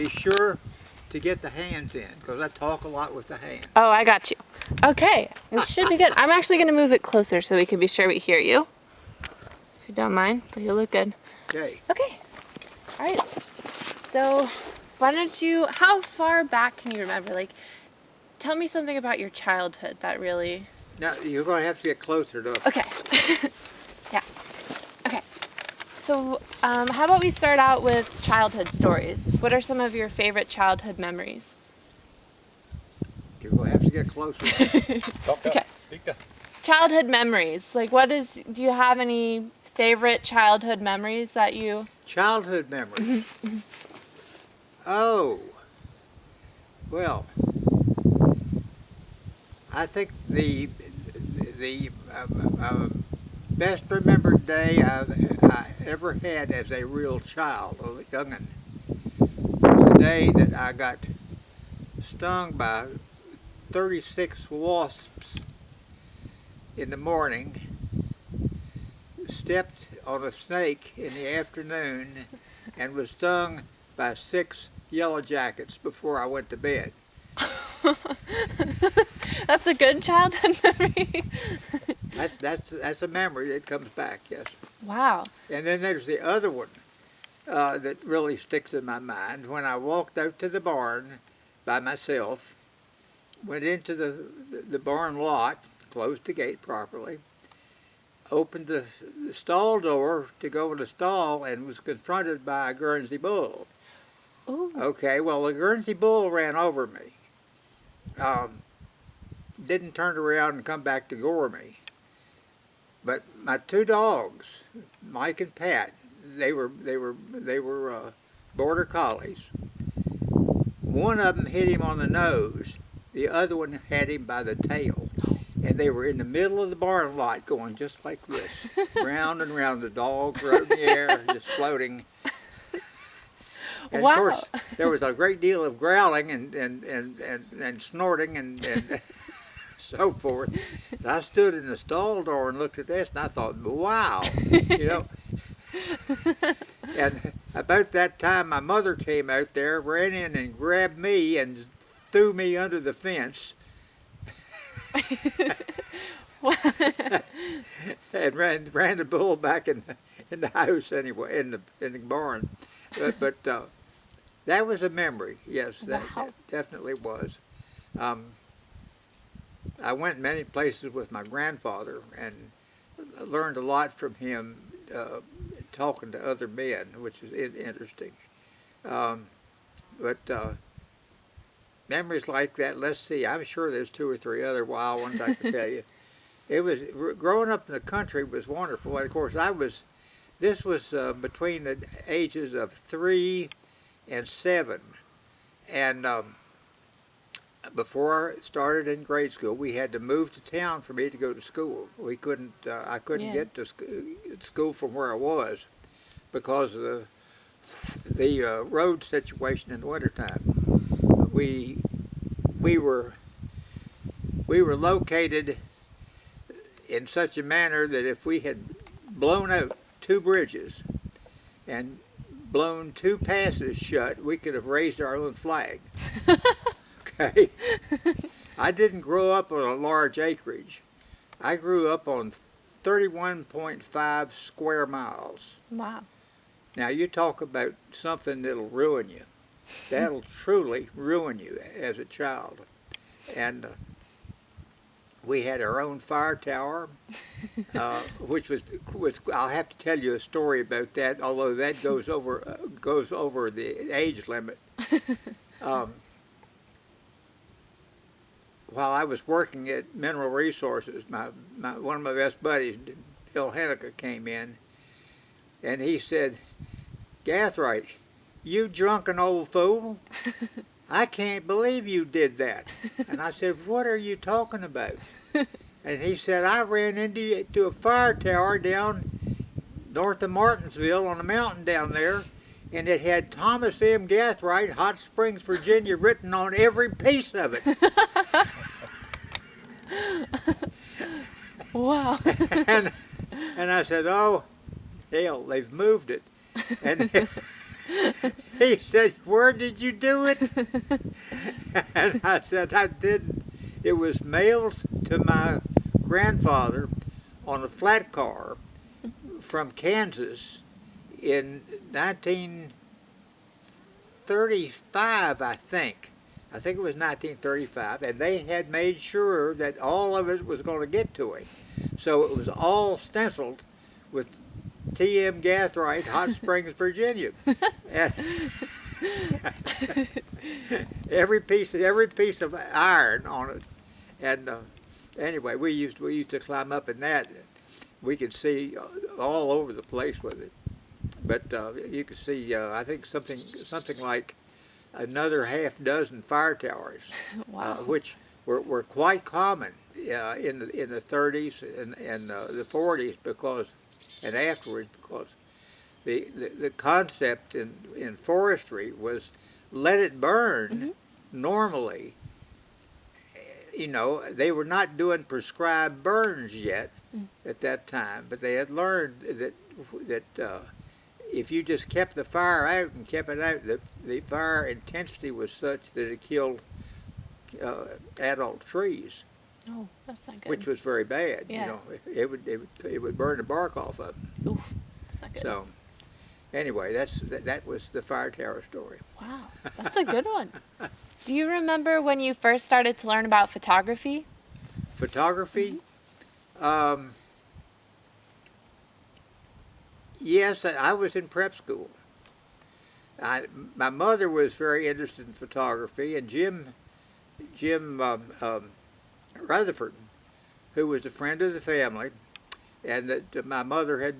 be sure to get the hands in, because I talk a lot with the hands. Oh, I got you. Okay, this should be good. I'm actually going to move it closer so we can be sure we hear you. If you don't mind, but you look good. Okay. Okay. All right. So, why don't you, how far back can you remember? Like, tell me something about your childhood that really... Now, you're going to have to get closer to it. Okay. Yeah. Okay. So, how about we start out with childhood stories? What are some of your favorite childhood memories? You're going to have to get closer. Talk up. Okay. Speak up. Childhood memories. Like, do you have any favorite childhood memories that you... Childhood memories. Oh. Well, I think the best remembered day I ever had as a real child, a young'un, was the day that I got stung by 36 wasps in the morning, stepped on a snake in the afternoon, and was stung by 6 yellow jackets before I went to bed. That's a good childhood memory. That's a memory that comes back, yes. Wow. And then there's the other one that really sticks in my mind. When I walked out to the barn by myself, went into the barn lot, closed the gate properly, opened the stall door to go in the stall, and was confronted by a Guernsey bull. Ooh. Okay, well, the Guernsey bull ran over me. Didn't turn around and come back to gore me. But my 2 dogs, Mike and Pat, they were border collies. One of them hit him on the nose. The other one had him by the tail. And they were in the middle of the barn lot going just like this, round and round. The dogs were in the air, just floating. And wow. of course, there was a great deal of growling and snorting and so forth. And I stood in the stall door and looked at this, and I thought, wow, you know. And about that time, my mother came out there, ran in and grabbed me and threw me under the fence. And ran the bull back in the house anyway, in the barn. But that was a memory. Yes, that definitely was. I went many places with my grandfather and learned a lot from him, talking to other men, which is interesting. But memories like that, let's see, I'm sure there's 2 or 3 other wild ones I can tell you. It was, growing up in the country was wonderful. And of course, this was between the ages of 3 and 7. And before I started in grade school, we had to move to town for me to go to school. I couldn't get to school from where I was because of the road situation in the wintertime. We were located in such a manner that if we had blown out 2 bridges and blown 2 passes shut, we could have raised our own flag. Okay? I didn't grow up on a large acreage. I grew up on 31.5 square miles. Wow. Now you talk about something that'll ruin you. That'll truly ruin you as a child. And we had our own fire tower, which was I'll have to tell you a story about that, although that goes over the age limit. While I was working at Mineral Resources, one of my best buddies, Bill Henniker, came in, and he said, "Gathright, you drunken old fool, I can't believe you did that." And I said, "What are you talking about?" And he said, "I ran into a fire tower down north of Martinsville on a mountain down there, and it had Thomas M. Gathright, Hot Springs, Virginia, written on every piece of it." Wow. and I said, "Oh, hell, they've moved it." And He said, "Where did you do it?" And I said, "I didn't. It was mailed to my grandfather on a flat car from Kansas in 1935, I think. I think it was 1935, and they had made sure that all of it was going to get to him. So it was all stenciled with T.M. Gathright, Hot Springs, Virginia. And every piece of iron on it. And anyway, we used to climb up in that. We could see all over the place with it. But you could see, I think something like another half dozen fire towers, Wow. which were quite common in the 30s and the 40s and afterwards, because the concept in forestry was let it burn normally. You know, they were not doing prescribed burns yet at that time, but they had learned that if you just kept the fire out and kept it out, the fire intensity was such that it killed adult trees, Oh, that's not good. which was very bad. Yeah. You know, it would burn the bark off of them. Oof, that's not good. So anyway, that was the fire tower story. Wow, that's a good one. Do you remember when you first started to learn about photography? Photography. Yes, I was in prep school. My mother was very interested in photography, and Jim Rutherford, who was a friend of the family, and that my mother had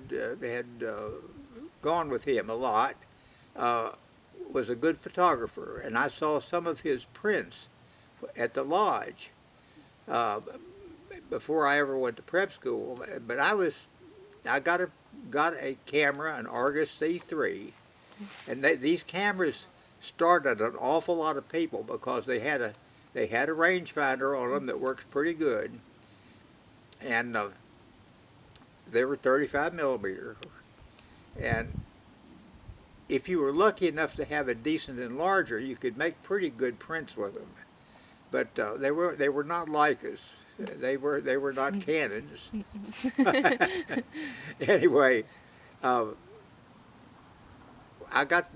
gone with him a lot, was a good photographer, and I saw some of his prints at the lodge before I ever went to prep school. But I got a camera, an Argus C3, and these cameras started an awful lot of people because they had a rangefinder on them that works pretty good, and they were 35 millimeter, and if you were lucky enough to have a decent enlarger, you could make pretty good prints with them. But they were not Leicas. They were not Canons. Anyway, I got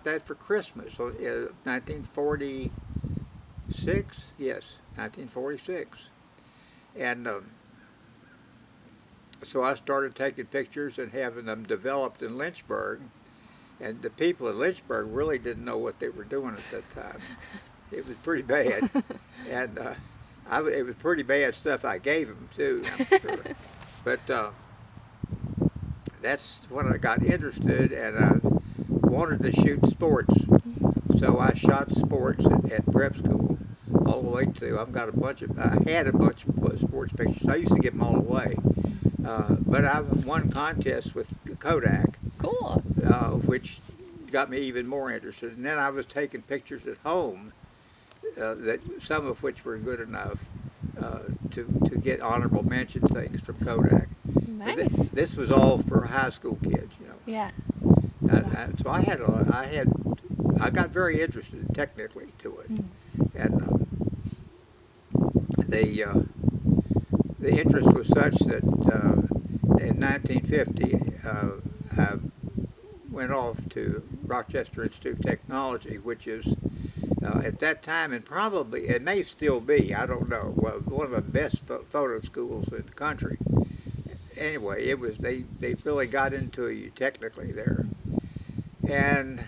that for Christmas, 1946. Yes, 1946, and so I started taking pictures and having them developed in Lynchburg. And the people in Lynchburg really didn't know what they were doing at that time. It was pretty bad, and it was pretty bad stuff I gave them too, I'm sure. But that's when I got interested, and I wanted to shoot sports. So I shot sports at prep school all the way to. I had a bunch of sports pictures. I used to give them all away, but I won contests with Kodak. Cool. Which got me even more interested. And then I was taking pictures at home, that some of which were good enough to get honorable mention things from Kodak. Nice. This was all for high school kids, you know. Yeah. So I got very interested technically to it, and the interest was such that in 1950. I went off to Rochester Institute of Technology, which is at that time, and probably it may still be, I don't know, one of the best photo schools in the country. Anyway, it was they really got into you technically there, and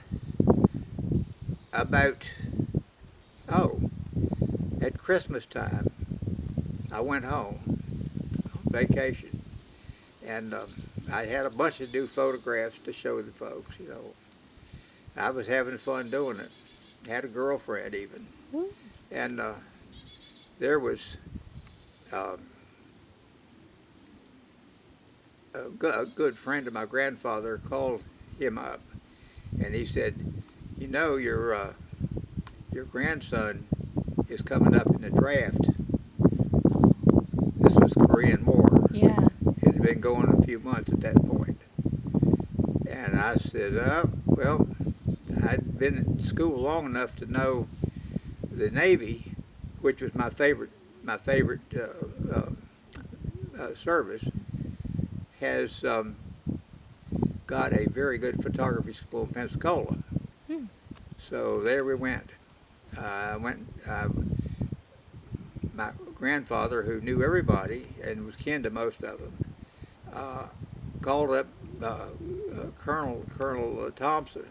about at Christmas time, I went home on vacation, and I had a bunch of new photographs to show the folks, you know. I was having fun doing it. Had a girlfriend even. And there was a good friend of my grandfather called him up, and he said, "You know, your grandson is coming up in the draft." This was Korean War. Yeah. It had been going a few months at that point. And I said, well, I'd been in school long enough to know the Navy, which was my favorite service, has got a very good photography school in Pensacola. Hmm. So there we went. My grandfather, who knew everybody and was kin to most of them, called up Colonel Thompson,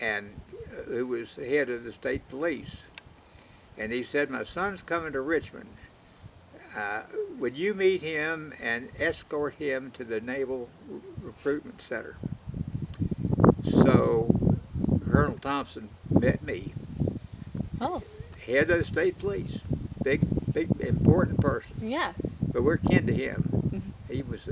and who was the head of the state police, and he said, "My son's coming to Richmond. Would you meet him and escort him to the Naval Recruitment Center?" So Colonel Thompson met me, Oh, head of the state police, big, important person. yeah. But we're kin to him. Mhm. He was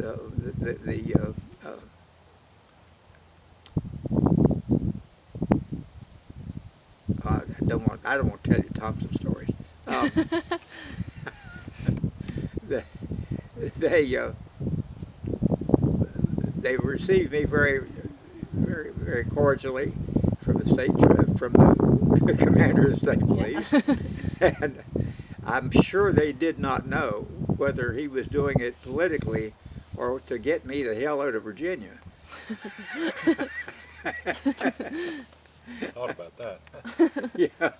I don't want to tell you Thompson stories. Um, the, they they received me very cordially from from the commander of the state police, Yeah. and I'm sure they did not know whether he was doing it politically or to get me the hell out of Virginia. Thought about that. Yeah.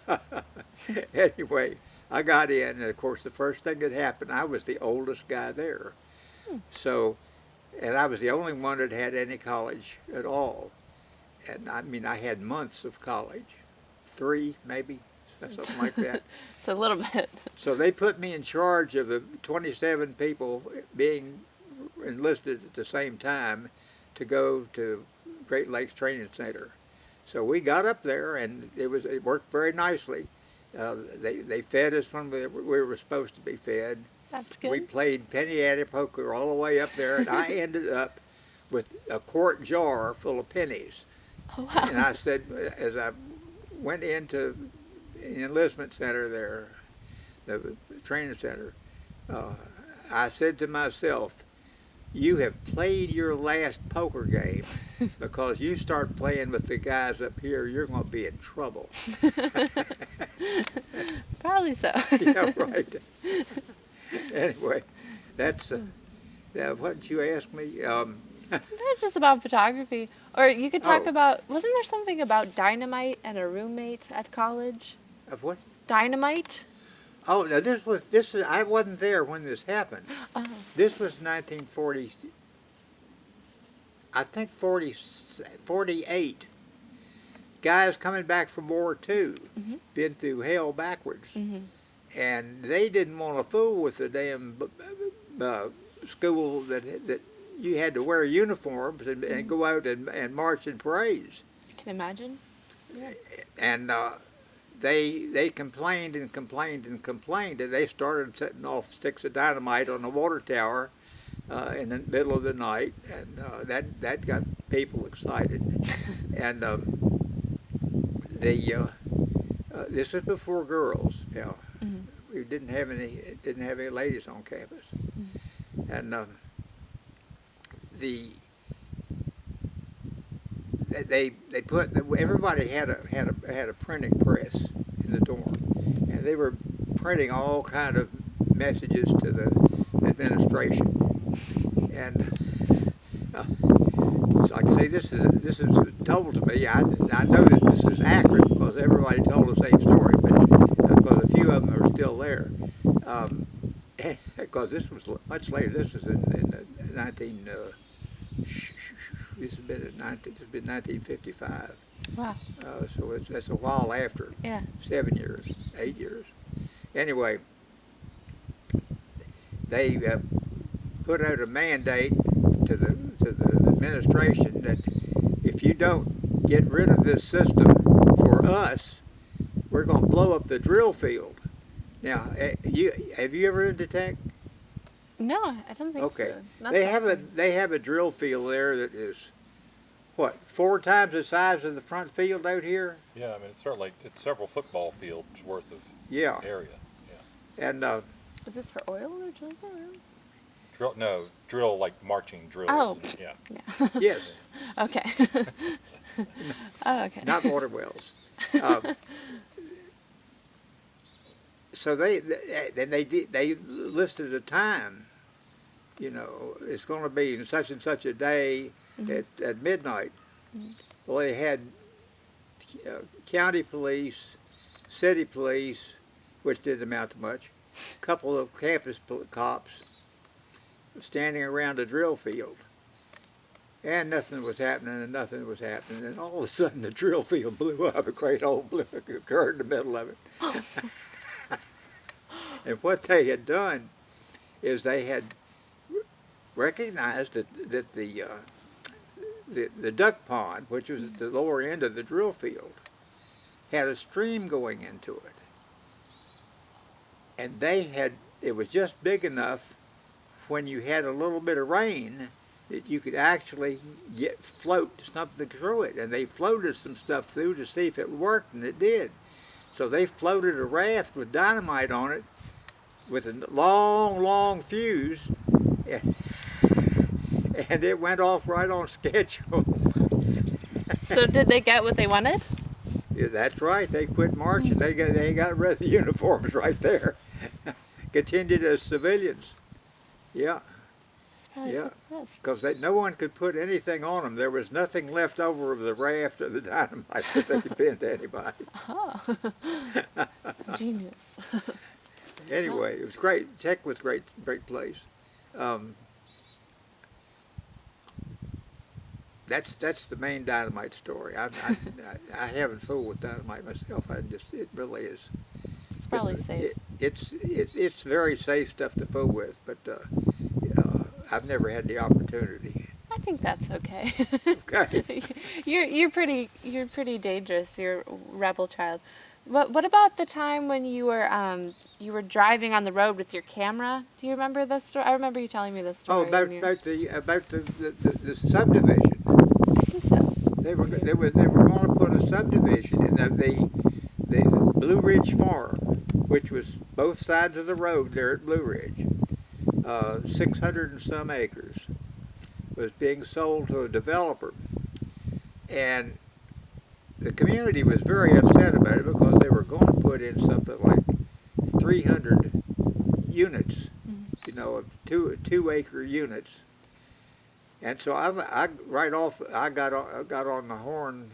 Anyway, I got in, and of course, the first thing that happened, I was the oldest guy there. So, and I was the only one that had any college at all. And I mean, I had months of college, 3 maybe, something like that. It's a little bit. So they put me in charge of the 27 people being enlisted at the same time to go to Great Lakes Training Center. So we got up there, and it worked very nicely. They fed us when we were supposed to be fed. That's good. We played penny ante poker all the way up there, and I ended up with a quart jar full of pennies. Oh, wow. And I said, as I went into the enlistment center there, the training center, I said to myself, "You have played your last poker game, because you start playing with the guys up here, you're going to be in trouble." Probably so. Yeah, right. Anyway, that's now what did you ask me? Not just about photography. Or you could talk Oh. about, wasn't there something about dynamite and a roommate at college? Of what? Dynamite? Oh, now I wasn't there when this happened. Oh. This was 1940, I think 48. Guys coming back from War II, Mhm. been through hell backwards. Mm-hmm. And they didn't want to fool with the damn school that you had to wear uniforms and go out and march in parades. I can imagine. And they complained and complained and complained, and they started setting off sticks of dynamite on the water tower in the middle of the night, and that got people excited. And this was before girls. You know, Mhm. we didn't have any ladies on campus, and they put everybody had a printing press in the dorm, and they were printing all kind of messages to the administration. And so like I say, this is told to me. I know that this is accurate because everybody told the same story, but because a few of them are still there. Because this was much later. This was in the 19. This has been 1955. Wow. So that's a while after. Yeah. 7 years, 8 years. Anyway, they put out a mandate to the administration that if you don't get rid of this system for us, we're going to blow up the drill field. Now, have you ever been to Tech? No, I don't think Okay. so. Not They that have one. they have a drill field there that is, what, 4 times the size of the front field out here? Yeah, I mean, it's several football fields worth of Yeah. area. And Is this for oil or drilling for oil? Drill like marching drills. Oh. Yeah. Yeah. Yes, Okay. Oh, okay. not water wells. Um, so they listed a time. You know, it's going to be in such and such a day at midnight. Well, they had county police, city police, which didn't amount to much, a couple of campus cops standing around a drill field. And nothing was happening, and nothing was happening. And all of a sudden, the drill field blew up. A great old blue occurred in the middle of it. And what they had done is they had recognized that the duck pond, which was at the lower end of the drill field, had a stream going into it. And it was just big enough when you had a little bit of rain that you could actually float something through it. And they floated some stuff through to see if it worked, and it did. So they floated a raft with dynamite on it with a long fuse, and it went off right on schedule. So did they get what they wanted? Yeah, that's right. They quit marching. They got rid of the uniforms right there. Continued as civilians. Yeah. That's probably Yeah. for the best. Because no one could put anything on them. There was nothing left over of the raft or the dynamite that they could pin to anybody. Oh. Genius. Anyway, it was great. Tech was great place. That's the main dynamite story. I haven't fooled with dynamite myself. It really is. It's probably safe. It's very safe stuff to fool with, but I've never had the opportunity. I think that's okay. Okay. You're pretty dangerous. You're a rebel child. What about the time when you were driving on the road with your camera? Do you remember this story? I remember you telling me this Oh, story. about the subdivision. I think so. They were going to put a subdivision in the Blue Ridge Farm, which was both sides of the road there at Blue Ridge. 600 and some acres was being sold to a developer, and the community was very upset about it because they were going to put in something like 300 units, you know, of two-acre units. And so I got on the horn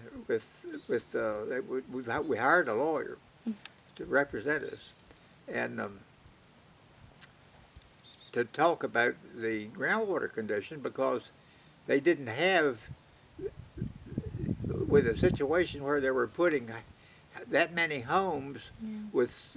we hired a lawyer to represent us, and to talk about the groundwater condition, because they didn't have, with a situation where they were putting that many homes with